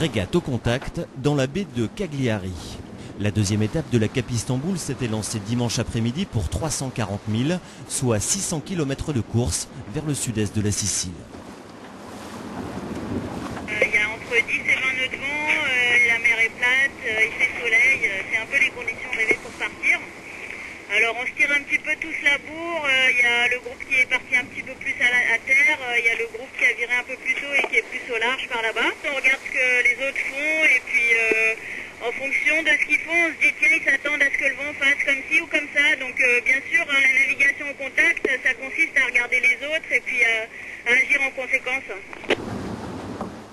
Régate au contact dans la baie de Cagliari. La deuxième étape de la Cap Istanbul s'était lancée dimanche après-midi pour 340 000, soit 600 km de course vers le sud-est de la Sicile. Il y a entre 10 et 20 nœuds de vent, la mer est plate, il fait soleil, c'est un peu les conditions rêvées pour partir. Alors on se tire un petit peu tous la bourre, il y a le groupe qui est parti un petit peu plus à terre, il y a le groupe qui a viré un peu plus tôt et qui est plus au large par là-bas. On regarde ce que les autres font et puis en fonction de ce qu'ils font, on se dit tiens ils s'attendent à ce que le vent fasse comme ci ou comme ça. Donc bien sûr la navigation au contact ça consiste à regarder les autres et puis à agir en conséquence.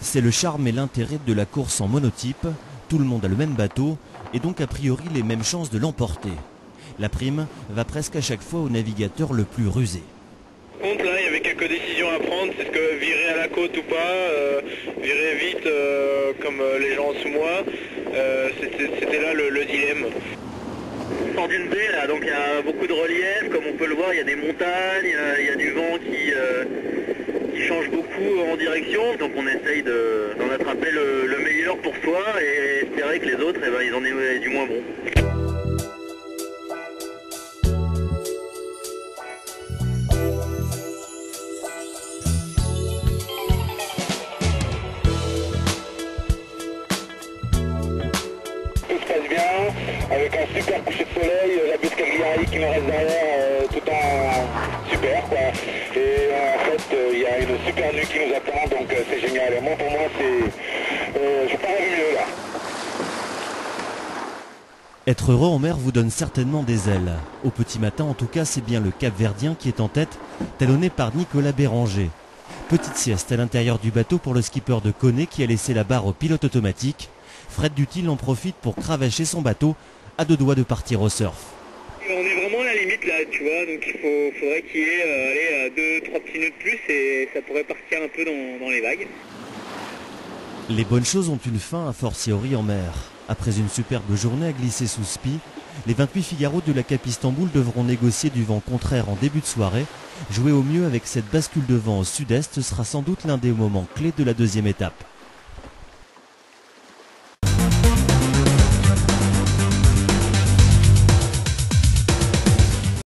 C'est le charme et l'intérêt de la course en monotype, tout le monde a le même bateau et donc a priori les mêmes chances de l'emporter. La prime va presque à chaque fois au navigateur le plus rusé. Contre là, il y avait quelques décisions à prendre, c'est ce que virer à la côte ou pas, virer vite comme les gens sous moi, c'était là le dilemme. On sort d'une baie là, donc il y a beaucoup de relief, comme on peut le voir, il y a des montagnes, il y a du vent qui change beaucoup en direction, donc on essaye d'en attraper le meilleur pour soi et espérer que les autres, ils en aient du moins bon. Avec un super coucher de soleil, la baie de Cagliari qui nous reste derrière tout en super quoi. Et en fait il y a une super nuit qui nous attend donc c'est génial. Et moi pour moi je pars à mieux là. Être heureux en mer vous donne certainement des ailes. Au petit matin en tout cas c'est bien le Cap-Verdien qui est en tête, talonné par Nicolas Béranger. Petite sieste à l'intérieur du bateau pour le skipper de Koné qui a laissé la barre au pilote automatique. Fred Dutil en profite pour cravacher son bateau à 2 doigts de partir au surf. On est vraiment à la limite là, tu vois, donc il faudrait qu'il y ait 2-3 petits nœuds de plus et ça pourrait partir un peu dans les vagues. Les bonnes choses ont une fin, a fortiori en mer. Après une superbe journée à glisser sous spi, les 28 Figaro de la Cap Istanbul devront négocier du vent contraire en début de soirée. Jouer au mieux avec cette bascule de vent au sud-est sera sans doute l'un des moments clés de la deuxième étape.